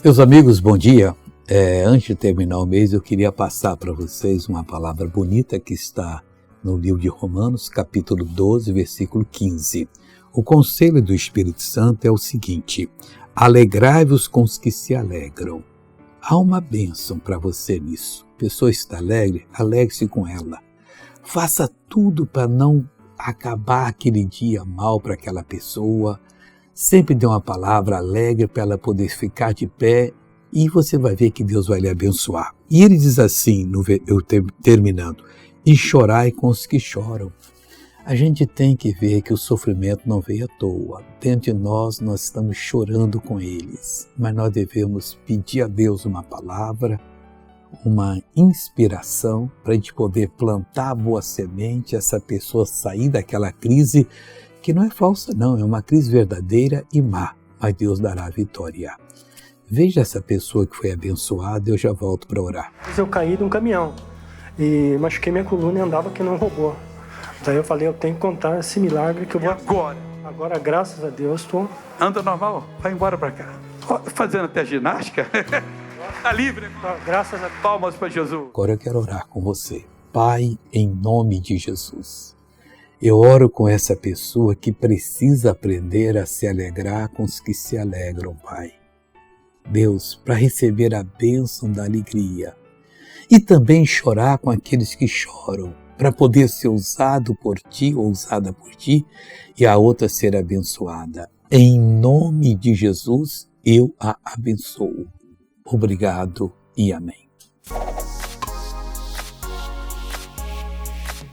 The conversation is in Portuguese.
Meus amigos, bom dia. Antes de terminar o mês, eu queria passar para vocês uma palavra bonita que está no livro de Romanos, capítulo 12, versículo 15. O conselho do Espírito Santo é o seguinte: alegrai-vos com os que se alegram. Há uma bênção para você nisso. A pessoa está alegre, alegre-se com ela. Faça tudo para não acabar aquele dia mal para aquela pessoa. Sempre dê uma palavra alegre para ela poder ficar de pé e você vai ver que Deus vai lhe abençoar. E ele diz assim, terminando, e chorai com os que choram. A gente tem que ver que o sofrimento não veio à toa. Dentro de nós estamos chorando com eles, mas nós devemos pedir a Deus uma palavra, uma inspiração para a gente poder plantar a boa semente, essa pessoa sair daquela crise que não é falsa não, é uma crise verdadeira e má, mas Deus dará a vitória. Veja essa pessoa que foi abençoada, eu já volto para orar. Eu caí de um caminhão e machuquei minha coluna e andava que não robô. Daí eu falei, eu tenho que contar esse milagre que eu vou... Agora, graças a Deus, estou... Anda normal, vai embora para cá. Fazendo até ginástica. Tá livre. Graças a Deus. Palmas para Jesus. Agora eu quero orar com você. Pai, em nome de Jesus. Eu oro com essa pessoa que precisa aprender a se alegrar com os que se alegram, Pai. Deus, para receber a bênção da alegria. E também chorar com aqueles que choram, para poder ser usado por Ti ou usada por Ti e a outra ser abençoada. Em nome de Jesus, eu a abençoo. Obrigado e amém.